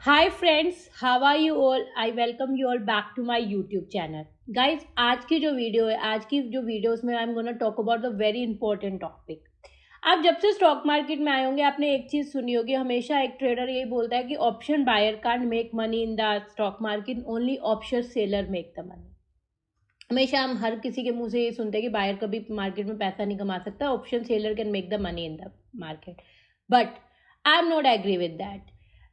Hi friends, how are you all? I welcome you all back to my YouTube channel. Guys, आज की जो video है, आज की जो वीडियोस में I am gonna talk about the very important topic. आप जब से स्टॉक मार्केट में आए होंगे, आपने एक चीज़ सुनी होगी, हमेशा एक ट्रेडर यही बोलता है कि option buyer can't make money in the stock market, only option seller make the money. हमेशा हम हर किसी के मुंह से ये सुनते हैं कि बायर कभी मार्केट में पैसा नहीं कमा सकता, option seller can make the money in the market. But I am not agree with that.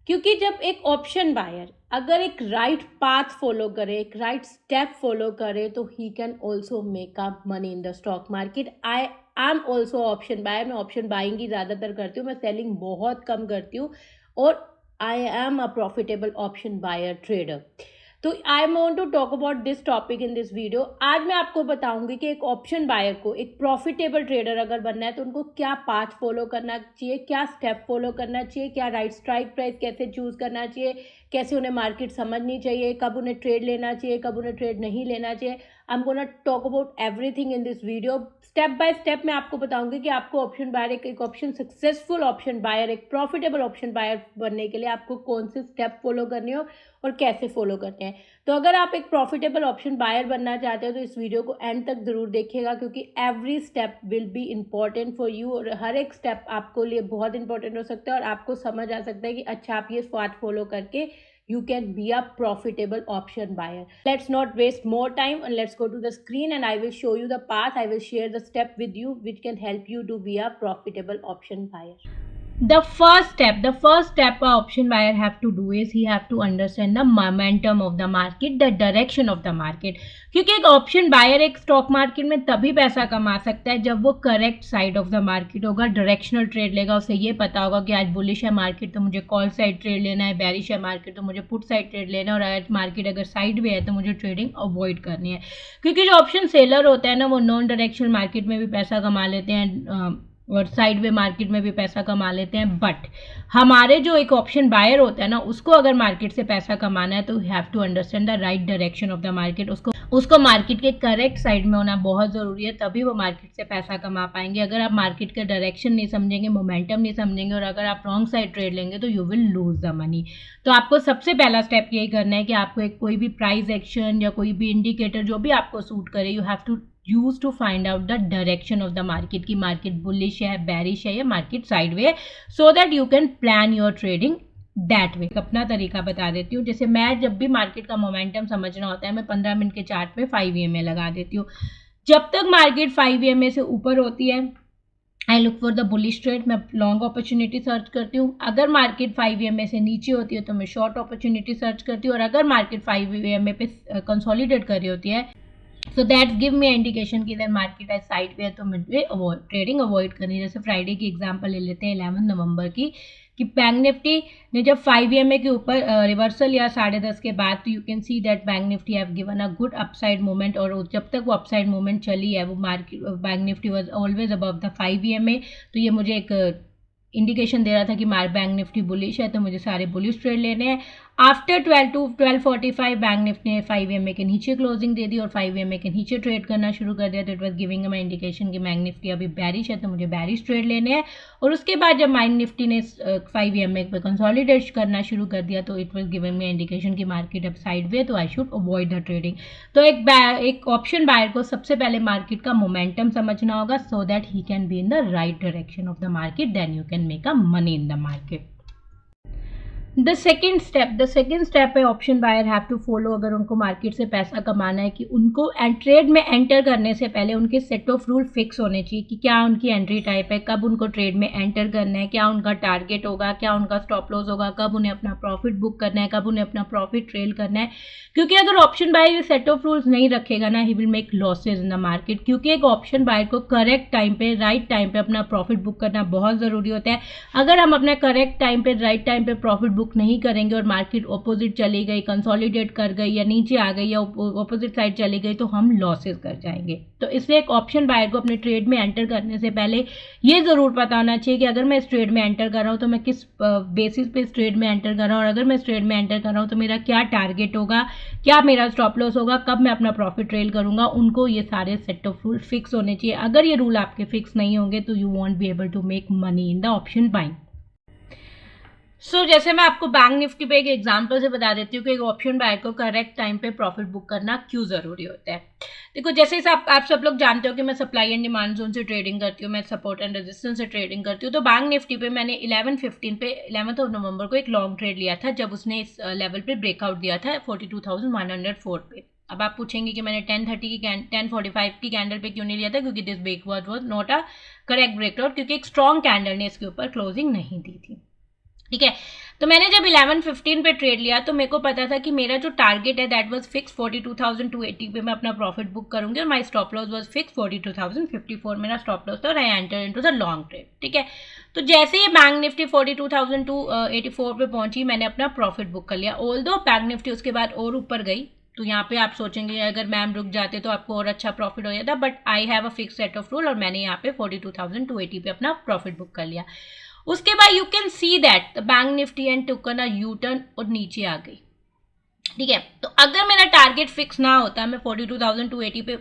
क्योंकि जब एक ऑप्शन बायर अगर एक राइट पाथ फॉलो करे, एक राइट स्टेप फॉलो करे, तो he can also make a money in the stock market. I am also option buyer. मैं ऑप्शन बाइंग ही ज़्यादातर करती हूँ, मैं सेलिंग बहुत कम करती हूँ, और I am a profitable option buyer trader. तो I want to talk about this topic in this video. आज मैं आपको बताऊंगी कि एक ऑप्शन बायर को एक प्रॉफिटेबल ट्रेडर अगर बनना है तो उनको क्या पाथ फॉलो करना चाहिए, क्या स्टेप फॉलो करना चाहिए, क्या राइट स्ट्राइक प्राइस कैसे चूज करना चाहिए, कैसे उन्हें मार्केट समझनी चाहिए, कब उन्हें ट्रेड लेना चाहिए, कब उन्हें ट्रेड नहीं लेना चाहिए। I am gonna talk about everything in this video. Step by step मैं आपको बताऊंगी कि आपको ऑप्शन बायर एक ऑप्शन सक्सेसफुल ऑप्शन बायर, एक प्रॉफिटेबल ऑप्शन बायर बनने के लिए आपको कौन से स्टेप फॉलो करने हो और कैसे फॉलो करते हैं। तो अगर आप एक प्रॉफिटेबल ऑप्शन बायर बनना चाहते हो तो इस वीडियो को एंड तक ज़रूर देखिएगा, क्योंकि every step will be important for you, और हर एक स्टेप आपको लिए बहुत इंपॉर्टेंट हो सकता है और आपको समझ आ सकता है कि अच्छा, आप ये पाथ फॉलो करके you can be a profitable option buyer. Let's not waste more time and let's go to the screen and I will show you the path. I will share the step with you which can help you to be a profitable option buyer. The first step a option buyer have to do is he have to understand the momentum of the market, the direction of the market. क्योंकि एक option buyer एक stock market में तभी पैसा कमा सकता है जब वो correct side of the market होगा, डायरेक्शनल ट्रेड लेगा। उसे ये पता होगा कि आज बुलिश है मार्केट तो मुझे कॉल साइड ट्रेड लेना है, बेरिश है मार्केट तो मुझे पुट साइड ट्रेड लेना है, और आज मार्केट अगर साइड में है तो मुझे ट्रेडिंग अवॉइड करनी है। क्योंकि जो ऑप्शन सेलर होता है ना, वो नॉन डायरेक्शनल मार्केट में भी पैसा कमा लेते हैं और साइड वे मार्केट में भी पैसा कमा लेते हैं। बट हमारे जो एक ऑप्शन बायर होता है ना, उसको अगर मार्केट से पैसा कमाना है तो you have to understand the right direction of the market. उसको मार्केट के करेक्ट साइड में होना बहुत ज़रूरी है, तभी वो मार्केट से पैसा कमा पाएंगे। अगर आप मार्केट का डायरेक्शन नहीं समझेंगे, मोमेंटम नहीं समझेंगे, और अगर आप रॉन्ग साइड ट्रेड लेंगे तो you will lose the money. तो आपको सबसे पहला स्टेप यही करना है कि आपको एक कोई भी प्राइस एक्शन या कोई भी इंडिकेटर जो भी आपको सूट करे, you have to use to find out the direction of the market की मार्केट बुलिश है, बेरिश है या मार्केट साइडवे है, so that you can plan your trading that way. अपना तरीका बता देती हूँ। जैसे मैं जब भी मार्केट का मोमेंटम समझना होता है, मैं 15 मिनट के चार्ट पे 5 EMA लगा देती हूँ। जब तक मार्केट 5 EMA से ऊपर होती है, I look for the bullish trade, मैं लॉन्ग अपॉर्चुनिटी सर्च करती हूँ। अगर मार्केट 5 EMA से नीचे होती है तो मैं शॉर्ट अपॉर्चुनिटी सर्च करती हूँ, और अगर मार्केट 5 EMA पे कंसोलिडेट कर रही होती है, so that give me indication कि इधर मार्केट है साइड पे है, तो मुझे ट्रेडिंग अवॉइड करनी है। जैसे फ्राइडे की एग्जांपल ले लेते हैं 11 नवंबर की, कि बैंक निफ्टी ने जब 5 EMA के ऊपर रिवर्सल या 10:30 के बाद, तो you can see that bank Nifty have given a good upside movement, और जब तक वो अपसाइड मूवमेंट चली है, वो market bank Nifty was always above the 5 EMA। तो ये मुझे एक इंडिकेशन दे रहा था कि बैंक निफ्टी बुलिश है, तो मुझे सारे बुलिश ट्रेड लेने हैं। आफ्टर 12 to 12:45 बैंक निफ्टी ने 5 EMA के नीचे क्लोजिंग दे दी और 5 EMA के नीचे ट्रेड करना शुरू कर दिया, तो it was giving my indication कि बैंक निफ्टी अभी बैरिश है, तो मुझे बैरिश ट्रेड लेने हैं। और उसके बाद जब बैंक निफ्टी ने 5 EMA पे कंसोलिडेट करना शुरू कर दिया, तो it was giving me indication कि मार्केट अब साइड वे, तो I should avoid the trading. तो एक ऑप्शन बायर को सबसे पहले मार्केट का मोमेंटम समझना होगा, so that he can be in the right direction of the market, then you can make a money in the market. The second step है option buyer have to follow, अगर उनको market से पैसा कमाना है, कि उनको ट्रेड में एंटर करने से पहले उनके सेट ऑफ रूल फिक्स होने चाहिए कि क्या उनकी एंट्री टाइप है, कब उनको ट्रेड में एंटर करना है, क्या उनका टारगेट होगा, क्या उनका स्टॉप लॉस होगा, कब उन्हें अपना प्रॉफिट बुक करना है, कब उन्हें अपना प्रॉफिट ट्रेल करना है। क्योंकि अगर option buyer set of rules नहीं रखेगा ना, he will make losses in the market. क्योंकि एक ऑप्शन बायर को करेक्ट टाइम पे, राइट टाइम पे अपना प्रॉफिट बुक करना बहुत ज़रूरी होता है। अगर हम अपने करेक्ट टाइम पे, राइट टाइम पे प्रॉफिट बुक नहीं करेंगे और मार्केट ऑपोजिट चली गई, कंसोलिडेट कर गई या नीचे आ गई या ऑपोजिट साइड चली गई, तो हम लॉसेस कर जाएंगे। तो इसलिए एक ऑप्शन बायर को अपने ट्रेड में एंटर करने से पहले ये ज़रूर पता होना चाहिए कि अगर मैं इस ट्रेड में एंटर कर रहा हूँ तो मैं किस बेसिस पे इस ट्रेड में एंटर कर रहा हूँ, और अगर मैं इस ट्रेड में एंटर कर रहा हूँ तो मेरा क्या टारगेट होगा, क्या मेरा स्टॉप लॉस होगा, कब मैं अपना प्रॉफिट ट्रेल करूँगा। उनको ये सारे सेट ऑफ रूल फिक्स होने चाहिए। अगर ये रूल आपके फिक्स नहीं होंगे तो you won't be able to make money in the option buying. जैसे मैं आपको बैंक निफ्टी पे एक एग्जांपल से बता देती हूँ कि एक ऑप्शन बायर को करेक्ट टाइम पे प्रॉफिट बुक करना क्यों ज़रूरी होता है। देखो, जैसे आप सब लोग जानते हो कि मैं सप्लाई एंड डिमांड जोन से ट्रेडिंग करती हूँ, मैं सपोर्ट एंड रेजिस्टेंस से ट्रेडिंग करती हूँ। तो बैंक निफ्टी पे मैंने 11/15 पे 11th ऑफ नवंबर को एक लॉन्ग ट्रेड लिया था, जब उसने इस लेवल पे ब्रेकआउट दिया था 42,104 पे। अब आप पूछेंगे कि मैंने 10:45 की कैंडल पे क्यों नहीं लिया था, क्योंकि this breakout was not a correct breakout, क्योंकि एक स्ट्रॉन्ग कैंडल ने इसके ऊपर क्लोजिंग नहीं दी थी। ठीक है, तो मैंने जब 11:15 पे ट्रेड लिया तो मेरे को पता था कि मेरा जो टारगेट है दैट वाज फिक्स 42,280 पे मैं अपना प्रॉफिट बुक करूंगी, और my stop loss was fix 42,054 मेरा स्टॉप लॉस था, और I enter into the long trade. ठीक है, तो जैसे ही बैंक निफ्टी 42,284 पे पहुंची, मैंने अपना प्रॉफिट बुक कर लिया। ऑल्दो बैंक निफ्टी उसके बाद और ऊपर गई, तो यहाँ पे आप सोचेंगे अगर मैम रुक जाते तो आपको और अच्छा प्रॉफिट हो जाता, but I have a fix set of rule, और मैंने यहाँ पे 42,280 पे अपना प्रॉफिट बुक कर लिया। उसके बाद you can see that the Bank Nifty and took on a U turn और नीचे आ गई। ठीक है, तो अगर मेरा टारगेट फिक्स ना होता, मैं 42,280 पे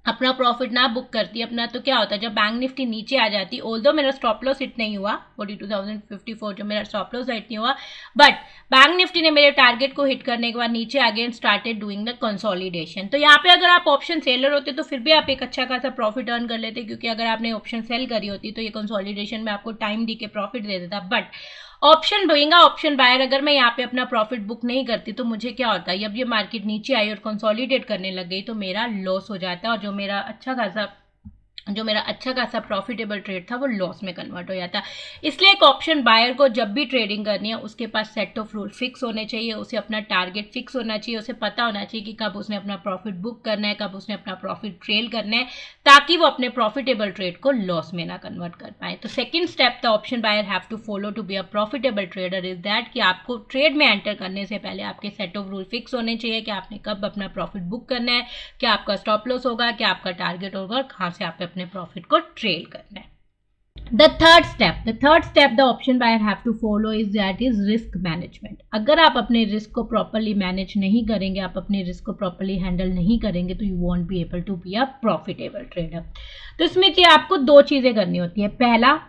अपना प्रॉफिट ना बुक करती अपना, तो क्या होता, जब बैंक निफ्टी नीचे आ जाती, ऑल्दो मेरा स्टॉप लॉस हिट नहीं हुआ 42,054 जो मेरा स्टॉप लॉस हिट नहीं हुआ, बट बैंक निफ्टी ने मेरे टारगेट को हिट करने के बाद नीचे आगे and started doing the consolidation. तो यहाँ पे अगर आप ऑप्शन सेलर होते तो फिर भी आप एक अच्छा खासा प्रॉफिट अर्न कर लेते, क्योंकि अगर आपने ऑप्शन सेल करी होती तो ये कंसोलिडेशन में आपको टाइम दी के प्रॉफिट दे देता। बट ऑप्शन डूइंगा ऑप्शन बायर, अगर मैं यहाँ पे अपना प्रॉफिट बुक नहीं करती तो मुझे क्या होता है, जब ये मार्केट नीचे आई और कंसोलिडेट करने लग गई तो मेरा लॉस हो जाता है, और जो मेरा अच्छा खासा प्रॉफिटेबल ट्रेड था वो लॉस में कन्वर्ट हो जाता। इसलिए एक ऑप्शन बायर को जब भी ट्रेडिंग करनी है उसके पास सेट ऑफ रूल फिक्स होने चाहिए, उसे अपना टारगेट फिक्स होना चाहिए, उसे पता होना चाहिए कि कब उसने अपना प्रॉफिट बुक करना है, कब उसने अपना प्रॉफिट ट्रेल करना है, ताकि वो अपने प्रॉफिटेबल ट्रेड को लॉस में ना कन्वर्ट कर पाए। तो second step the option buyer have to follow to be a profitable trader is that कि आपको ट्रेड में एंटर करने से पहले आपके सेट ऑफ रूल फिक्स होने चाहिए कि आपने कब अपना प्रॉफिट बुक करना है, क्या आपका स्टॉप लॉस होगा, क्या आपका टारगेट होगा, और कहाँ से आप अपने प्रॉफिट को ट्रेल करना है। The third step the option buyer have to follow is that is risk management। अगर आप अपने रिस्क को प्रॉपरली मैनेज नहीं करेंगे, आप अपने रिस्क को प्रॉपरली हैंडल नहीं करेंगे, तो you won't be able to be a profitable trader. तो इसमें क्या आपको दो चीज़ें करनी होती है। पहला,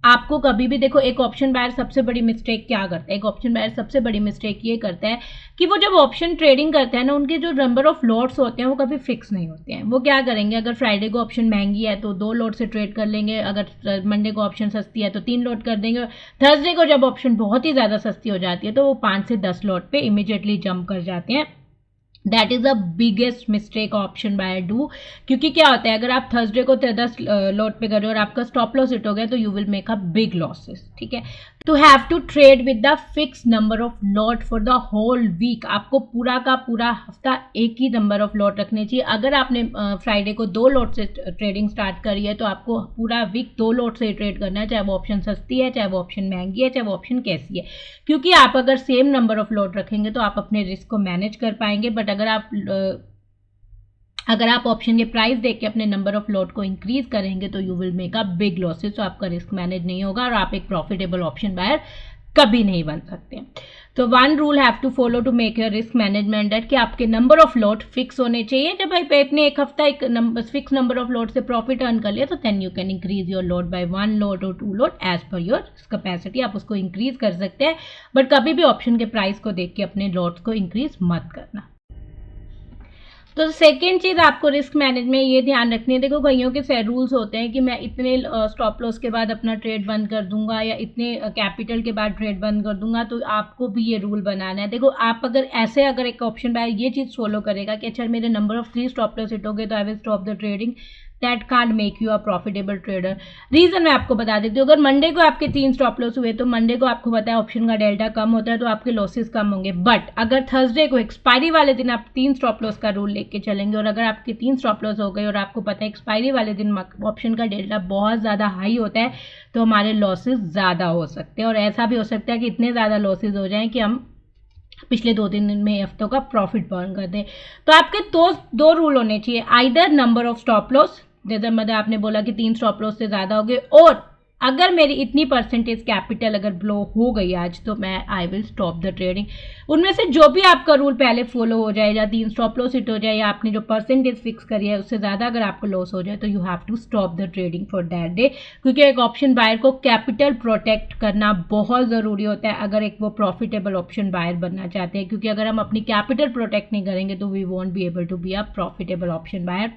आपको कभी भी देखो, एक ऑप्शन बायर सबसे बड़ी मिस्टेक क्या करता है, एक ऑप्शन बायर सबसे बड़ी मिस्टेक ये करता है कि वो जब ऑप्शन ट्रेडिंग करते हैं ना, उनके जो नंबर ऑफ लॉट्स होते हैं वो कभी फिक्स नहीं होते हैं। वो क्या करेंगे, अगर फ्राइडे को ऑप्शन महंगी है तो 2 लॉट से ट्रेड कर लेंगे, अगर मंडे को ऑप्शन सस्ती है तो 3 लॉट कर देंगे, थर्सडे को जब ऑप्शन बहुत ही ज़्यादा सस्ती हो जाती है तो वो 5 से 10 लॉट पे इमीडिएटली जंप कर जाते हैं। That is the biggest mistake option buyer do, क्योंकि क्या होता है, अगर आप थर्सडे को 10 लॉट पे कर रहे हो और आपका स्टॉप लॉस हिट हो गया तो you will make a big losses. ठीक है, to have to trade with the fix number of lot for the whole week. आपको पूरा का पूरा हफ्ता एक ही नंबर ऑफ लॉट रखने चाहिए। अगर आपने फ्राइडे को 2 लॉट से ट्रेडिंग स्टार्ट करी है तो आपको पूरा वीक 2 लॉट से ही ट्रेड करना है, चाहे वो ऑप्शन सस्ती है, चाहे वो ऑप्शन महंगी है, चाहे वो ऑप्शन कैसी है, क्योंकि आप अगर सेम नंबर ऑफ लॉट रखेंगे तो आप अपने रिस्क को मैनेज कर पाएंगे। बट अगर आप ऑप्शन के प्राइस देख के अपने नंबर ऑफ लॉट को इंक्रीज करेंगे तो you will make a big losses, तो आपका रिस्क मैनेज नहीं होगा और आप एक प्रॉफिटेबल ऑप्शन बायर कभी नहीं बन सकते। तो one rule have to follow to make your risk management that कि आपके नंबर ऑफ लॉट फिक्स होने चाहिए। जब आपने एक हफ्ता एक फिक्स नंबर ऑफ लॉट से प्रॉफिट अर्न कर लिया तो then you can increase your lot by 1 lot और 2 lot as per your capacity. आप उसको इंक्रीज कर सकते हैं, बट कभी भी ऑप्शन के प्राइस को देख के अपने लॉट्स को इंक्रीज मत करना। तो सेकेंड चीज़ आपको रिस्क मैनेज में ये ध्यान रखनी है। देखो, कईयों के रूल्स होते हैं कि मैं इतने स्टॉप लॉस के बाद अपना ट्रेड बंद कर दूंगा या इतने कैपिटल के बाद ट्रेड बंद कर दूंगा, तो आपको भी ये रूल बनाना है। देखो, आप अगर एक ऑप्शन बायर ये चीज़ फॉलो करेगा कि अच्छा मेरे number of 3 stop loss hit हो गए तो I will stop the trading, that can't make you a profitable trader. Reason मैं आपको बता देती हूँ। अगर मंडे को आपके 3 स्टॉप लॉस हुए तो मंडे को आपको पता है ऑप्शन का डेल्टा कम होता है तो आपके लॉसेस कम होंगे। बट अगर थर्सडे को एक्सपायरी वाले दिन आप 3 स्टॉप लॉस का रूल लेके चलेंगे और अगर आपके 3 स्टॉप लॉस हो गए और आपको पता है एक्सपायरी वाले दिन ऑप्शन का डेल्टा बहुत ज़्यादा हाई होता है, तो हमारे लॉसेज ज़्यादा हो सकते हैं। और ऐसा भी हो सकता है कि इतने ज़्यादा लॉसेज हो जाएं कि हम पिछले 2-3 दिन में हफ्तों का प्रॉफिट बर्न कर दें। तो आपके दो रूल होने चाहिए, either number of stop loss, जैसे मतलब आपने बोला कि 3 स्टॉप लॉस से ज़्यादा हो गए, और अगर मेरी इतनी परसेंटेज कैपिटल अगर ब्लो हो गई आज तो मैं आई विल स्टॉप द ट्रेडिंग। उनमें से जो भी आपका रूल पहले फॉलो हो जाए, या 3 स्टॉप लॉस हिट हो जाए, या आपने जो परसेंटेज फिक्स करी है उससे ज़्यादा अगर आपको लॉस हो जाए तो you have to stop the trading for that day. क्योंकि एक ऑप्शन बायर को कैपिटल प्रोटेक्ट करना बहुत ज़रूरी होता है अगर एक वो प्रॉफिटेबल ऑप्शन बायर बनना चाहते हैं। क्योंकि अगर हम अपनी कैपिटल प्रोटेक्ट नहीं करेंगे तो we won't be able to be a profitable option buyer.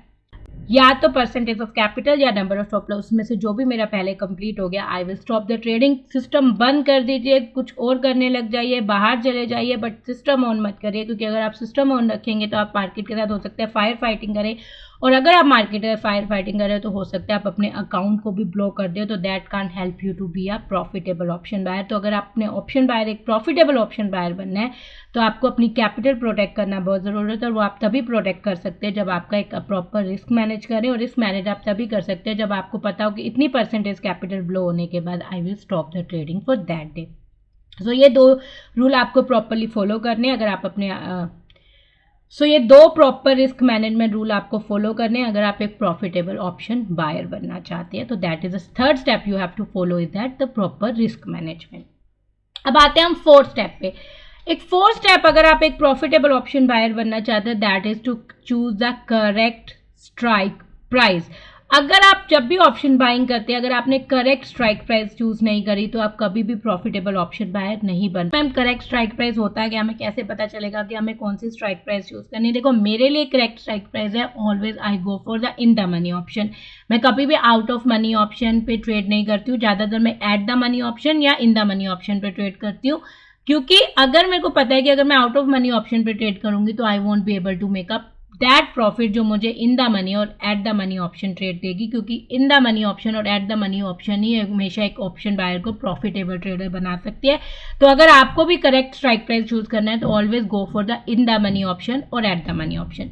या तो परसेंटेज ऑफ कैपिटल या नंबर ऑफ स्टॉप लॉस में से जो भी मेरा पहले कंप्लीट हो गया, I will stop the trading. System बंद कर दीजिए, कुछ और करने लग जाइए, बाहर चले जाइए, बट सिस्टम ऑन मत करिए। क्योंकि अगर आप सिस्टम ऑन रखेंगे तो आप मार्केट के साथ हो सकता है फायर फाइटिंग करें, और अगर आप मार्केट में फायर फाइटिंग करें तो हो सकता है आप अपने अकाउंट को भी ब्लो कर दें, तो that can help you to be a profitable option buyer. तो अगर आप अपने ऑप्शन बायर एक प्रॉफिटेबल ऑप्शन बायर बनना है तो आपको अपनी कैपिटल प्रोटेक्ट करना बहुत ज़रूरी है, और वो आप तभी प्रोटेक्ट कर सकते हैं जब आपका एक प्रॉपर रिस्क मैनेज करें। और रिस्क मैनेज आप तभी कर सकते हैं जब आपको पता हो कि इतनी परसेंटेज कैपिटल ब्लो होने के बाद I will stop the trading for that day. So ये 2 रूल आपको प्रॉपरली फॉलो करने हैं अगर आप अपने ये 2 प्रॉपर रिस्क मैनेजमेंट रूल आपको फॉलो करने हैं अगर आप एक प्रॉफिटेबल ऑप्शन बायर बनना चाहते हैं। तो that is the third step you have to follow, is that the proper risk management. अब आते हैं हम 4th स्टेप पे। एक 4th स्टेप अगर आप एक प्रॉफिटेबल ऑप्शन बायर बनना चाहते हैं, that is to choose the correct strike price. अगर आप जब भी ऑप्शन बाइंग करते हैं, अगर आपने करेक्ट स्ट्राइक प्राइस चूज नहीं करी तो आप कभी भी प्रॉफिटेबल ऑप्शन बायर नहीं बन। मैम करेक्ट स्ट्राइक प्राइस होता है कि हमें कैसे पता चलेगा कि हमें कौन सी स्ट्राइक प्राइस चूज करनी है? देखो मेरे लिए करेक्ट स्ट्राइक प्राइस है always I go for the in the money option. मैं कभी भी आउट ऑफ मनी ऑप्शन पे ट्रेड नहीं करती हूँ, ज़्यादातर मैं एट द मनी ऑप्शन या इन द मनी ऑप्शन पे ट्रेड करती हूँ। क्योंकि अगर मेरे को पता है कि अगर मैं आउट ऑफ मनी ऑप्शन पे ट्रेड करूंगी तो I won't be able to make up that profit जो मुझे इन द मनी और at the money option trade देगी। क्योंकि इन द मनी ऑप्शन और एट द मनी ऑप्शन ही हमेशा एक ऑप्शन बायर को प्रॉफिटेबल ट्रेडर बना सकती है। तो अगर आपको भी करेक्ट स्ट्राइक प्राइस चूज करना है तो always go for the in the money option और एट द मनी ऑप्शन।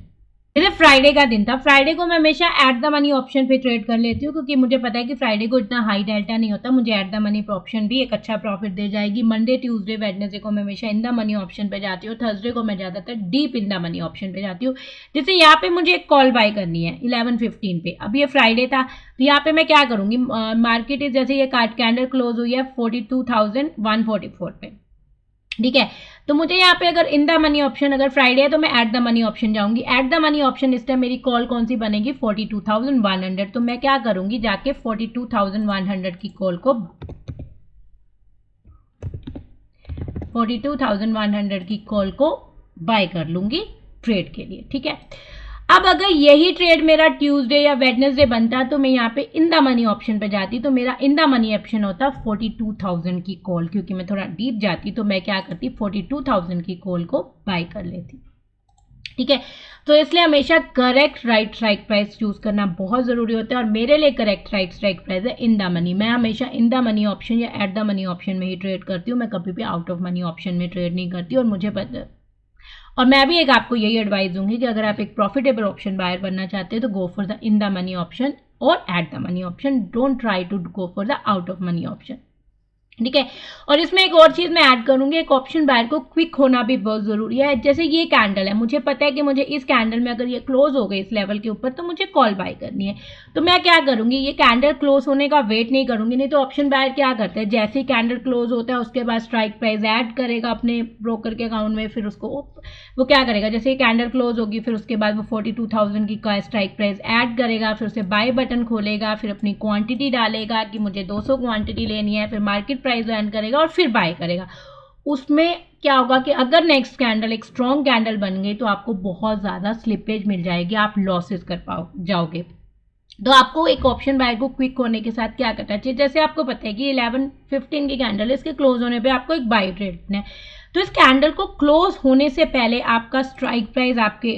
जैसे फ्राइडे का दिन था, फ्राइडे को मैं हमेशा एट द मनी ऑप्शन पे ट्रेड कर लेती हूँ क्योंकि मुझे पता है कि फ्राइडे को इतना हाई डेल्टा नहीं होता, मुझे एट द मनी ऑप्शन भी एक अच्छा प्रॉफिट दे जाएगी। मंडे, ट्यूसडे, वेडनेसडे को मैं हमेशा इन द मनी ऑप्शन पे जाती हूँ, थर्सडे को मैं ज़्यादातर deep in the money option पे जाती हूँ। जैसे यहाँ पे मुझे एक कॉल बाय करनी है 11:15 पे, अब ये फ्राइडे था तो यहाँ पे मैं क्या करूँगी, मार्केट इज जैसे ये कैंडल क्लोज हुई है 42,144 पे, ठीक है। तो मुझे यहाँ पे अगर इन द मनी ऑप्शन अगर फ्राइडे है तो मैं एट द मनी ऑप्शन जाऊंगी। एट द मनी ऑप्शन इस टाइम मेरी कॉल कौन सी बनेगी 42,100। तो मैं क्या करूंगी, जाके 42,100 की कॉल को 42,100 की कॉल को बाय कर लूंगी ट्रेड के लिए, ठीक है। अब अगर यही ट्रेड मेरा ट्यूसडे या वेडनेसडे बनता तो मैं यहाँ पे इन द मनी ऑप्शन पे जाती, तो मेरा इन द मनी ऑप्शन होता 42,000 की कॉल। क्योंकि मैं थोड़ा डीप जाती तो मैं क्या करती 42,000 की कॉल को बाय कर लेती, ठीक है। तो इसलिए हमेशा correct right strike price choose करना बहुत जरूरी होता है और मेरे लिए करेक्ट राइट स्ट्राइक प्राइस है इन द मनी। मैं हमेशा इन द मनी ऑप्शन या एट द मनी ऑप्शन में ही ट्रेड करती हूँ, मैं कभी भी आउट ऑफ मनी ऑप्शन में ट्रेड नहीं करती। और मुझे पता, और मैं भी एक आपको यही एडवाइस दूंगी कि अगर आप एक प्रॉफिटेबल ऑप्शन बायर बनना चाहते हैं तो go for the in the money option और at the money option, don't try to go for the out of money option, ठीक है। और इसमें एक और चीज़ मैं ऐड करूंगी, एक ऑप्शन बायर को क्विक होना भी बहुत ज़रूरी है। जैसे ये कैंडल है, मुझे पता है कि मुझे इस कैंडल में अगर ये क्लोज हो गई इस लेवल के ऊपर तो मुझे कॉल बाय करनी है। तो मैं क्या करूंगी, ये कैंडल क्लोज होने का वेट नहीं करूंगी। नहीं तो ऑप्शन बायर क्या करते हैं, जैसे ही कैंडल क्लोज होता है उसके बाद स्ट्राइक प्राइस ऐड करेगा अपने ब्रोकर के अकाउंट में, फिर उसको वो क्या करेगा, जैसे ही कैंडल क्लोज होगी फिर उसके बाद वो 42,000 की का स्ट्राइक प्राइस ऐड करेगा, फिर उसे बाय बटन खोलेगा, फिर अपनी क्वांटिटी डालेगा कि मुझे 200 क्वांटिटी लेनी है, फिर मार्केट प्राइस अर्न करेगा और फिर बाय करेगा। उसमें क्या होगा कि अगर नेक्स्ट कैंडल एक स्ट्रॉन्ग कैंडल बन गई तो आपको बहुत ज़्यादा स्लिपेज मिल जाएगी, आप लॉसेस कर जाओगे। तो आपको एक ऑप्शन बायर को क्विक होने के साथ क्या करना चाहिए, जैसे आपको पता है कि 11:15 की कैंडल है, इसके क्लोज होने पे आपको एक बाय ट्रेड करना है। तो इस कैंडल को क्लोज होने से पहले आपका स्ट्राइक प्राइस आपके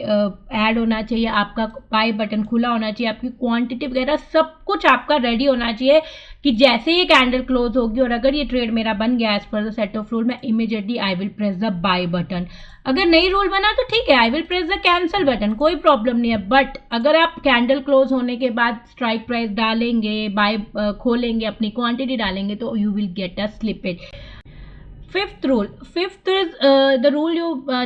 ऐड होना चाहिए, आपका बाय बटन खुला होना चाहिए, आपकी क्वांटिटी वगैरह सब कुछ आपका रेडी होना चाहिए कि जैसे ये कैंडल क्लोज होगी और अगर ये ट्रेड मेरा बन गया as per the set of rule, मैं immediately I will press the buy button. अगर नहीं रूल बना तो ठीक है, I will press the cancel button, कोई प्रॉब्लम नहीं है। बट अगर आप कैंडल क्लोज होने के बाद स्ट्राइक प्राइस डालेंगे, बाय खोलेंगे, अपनी क्वांटिटी डालेंगे तो you will get a slippage. Fifth is the rule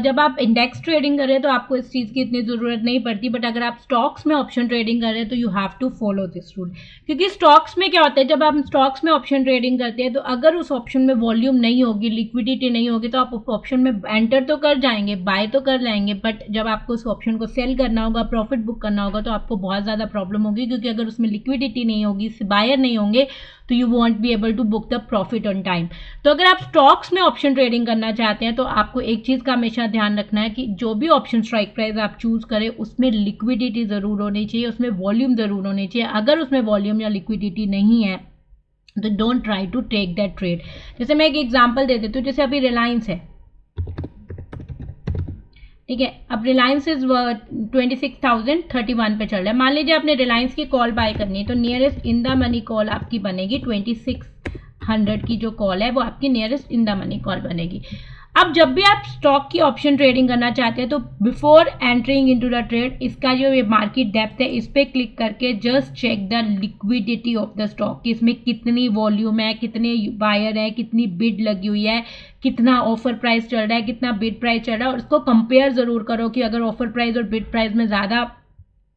जब आप इंडेक्स ट्रेडिंग कर रहे हैं तो आपको इस चीज़ की इतनी ज़रूरत नहीं पड़ती, बट अगर आप स्टॉक्स में ऑप्शन ट्रेडिंग कर रहे हैं तो you have to follow this rule. क्योंकि स्टॉक्स में क्या होता है, जब आप स्टॉक्स में ऑप्शन ट्रेडिंग करते हैं तो अगर उस ऑप्शन में वॉल्यूम नहीं होगी, लिक्विडिटी नहीं होगी, तो आप उस ऑप्शन में एंटर तो कर जाएंगे, बाय तो कर लेंगे, बट जब आपको उस ऑप्शन को सेल करना होगा, प्रॉफिट बुक करना होगा, तो आपको बहुत ज़्यादा प्रॉब्लम होगी। क्योंकि अगर उसमें लिक्विडिटी नहीं होगी, बायर नहीं होंगे, तो you won't be able to book the profit on time. तो अगर आप स्टॉक्स में ऑप्शन ट्रेडिंग करना चाहते हैं तो आपको एक चीज़ का हमेशा ध्यान रखना है कि जो भी ऑप्शन स्ट्राइक प्राइस आप चूज करें उसमें लिक्विडिटी ज़रूर होनी चाहिए, उसमें वॉल्यूम ज़रूर होनी चाहिए। अगर उसमें वॉल्यूम या लिक्विडिटी नहीं है तो don't try to take that trade. जैसे मैं एक एग्जांपल दे देती हूँ, जैसे अभी रिलायंस है, ठीक है, अब रिलायंस इज 26,031 पे चल रहा है। मान लीजिए आपने रिलायंस की कॉल बाय करनी है, तो nearest in the money call आपकी बनेगी 2600 की जो कॉल है वो आपकी nearest in the money call बनेगी। अब जब भी आप स्टॉक की ऑप्शन ट्रेडिंग करना चाहते हैं तो before entering into the trade, इसका जो ये मार्केट डेप्थ है इस पर क्लिक करके just check the liquidity of the stock, कि इसमें कितनी वॉल्यूम है, कितने बायर है, कितनी बिड लगी हुई है, कितना ऑफर प्राइस चल रहा है, कितना बिड प्राइस चल रहा है। और उसको कंपेयर ज़रूर करो कि अगर ऑफर प्राइस और बिड प्राइस में ज़्यादा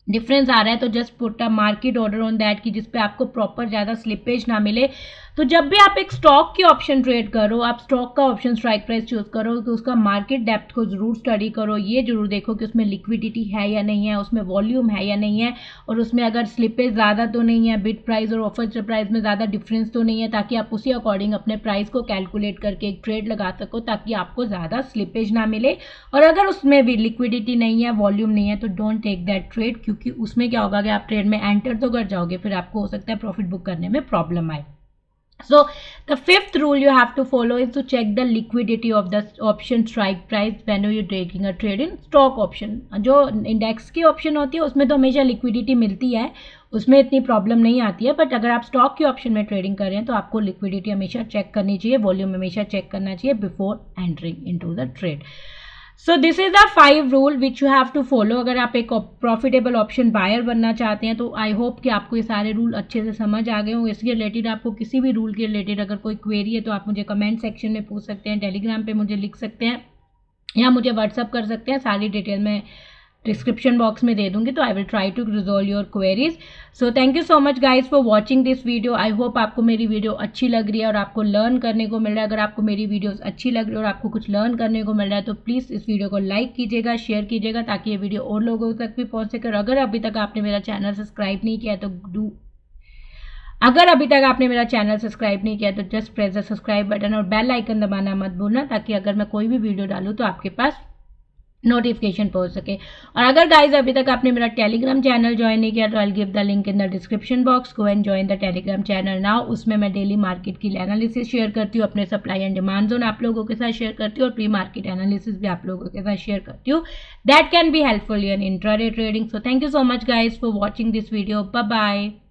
डिफरेंस आ रहा है तो just put a market order on that, कि जिसपे आपको प्रॉपर ज़्यादा स्लिपेज ना मिले। तो जब भी आप एक स्टॉक की ऑप्शन ट्रेड करो, आप स्टॉक का ऑप्शन स्ट्राइक प्राइस चूज करो, तो उसका मार्केट डेप्थ को जरूर स्टडी करो। ये जरूर देखो कि उसमें लिक्विडिटी है या नहीं है, उसमें वॉल्यूम है या नहीं है, और उसमें अगर स्लिपेज ज़्यादा तो नहीं है, बिड प्राइस और ऑफर प्राइस में ज़्यादा डिफरेंस तो नहीं है, ताकि आप उसी अकॉर्डिंग अपने प्राइस को कैलकुलेट करके एक ट्रेड लगा सको, ताकि आपको ज़्यादा स्लिपेज ना मिले। और अगर उसमें भी लिक्विडिटी नहीं है, वॉल्यूम नहीं है, तो डोंट टेक दैट ट्रेड, क्योंकि उसमें क्या होगा कि आप ट्रेड में एंटर तो कर जाओगे, फिर आपको हो सकता है प्रॉफिट बुक करने में प्रॉब्लम आए। So the fifth rule you have to follow is to check the liquidity of the option strike price when you're taking a trade in stock option। जो इंडेक्स की ऑप्शन होती है उसमें तो हमेशा लिक्विडिटी मिलती है, उसमें इतनी प्रॉब्लम नहीं आती है, बट अगर आप स्टॉक की ऑप्शन में ट्रेडिंग कर रहे हैं तो आपको लिक्विडिटी हमेशा चेक करनी चाहिए, वॉल्यूम हमेशा चेक करना चाहिए before entering into the trade. So this is the 5 rule which you have to follow अगर आप एक प्रॉफिटेबल ऑप्शन बायर बनना चाहते हैं। तो आई होप कि आपको ये सारे रूल अच्छे से समझ आ गए हों। इसके रिलेटेड आपको किसी भी रूल के रिलेटेड अगर कोई क्वेरी है तो आप मुझे कमेंट सेक्शन में पूछ सकते हैं, टेलीग्राम पे मुझे लिख सकते हैं या मुझे व्हाट्सअप कर सकते हैं। सारी डिटेल में डिस्क्रिप्शन बॉक्स में दे दूंगी, तो I will try to resolve your queries. So thank you so much guys for watching this video. I hope आपको मेरी वीडियो अच्छी लग रही है और आपको लर्न करने को मिल रहा है। अगर आपको मेरी वीडियोस अच्छी लग रही है और आपको कुछ लर्न करने को मिल रहा है तो प्लीज़ इस वीडियो को लाइक कीजिएगा, शेयर कीजिएगा, ताकि ये वीडियो और लोगों तक भी पहुंच सके। और अगर अभी तक आपने मेरा चैनल सब्सक्राइब नहीं किया तो just press the subscribe button और बेल आइकन दबाना मत भूलना, ताकि अगर मैं कोई भी वीडियो डालूँ तो आपके पास नोटिफिकेशन पहुंच सके। और अगर गाइज अभी तक आपने मेरा टेलीग्राम चैनल ज्वाइन नहीं किया तो I give the link in the description box, go and join the Telegram channel now. उसमें मैं डेली मार्केट की एनालिसिस शेयर करती हूँ, अपने सप्लाई एंड डिमांड जोन आप लोगों के साथ शेयर करती हूँ और प्री मार्केट एनालिसिस भी आप लोगों के साथ शेयर करती हूँ। That can be helpful in intraday trading. So thank you so much guys for watching this video. Bye bye.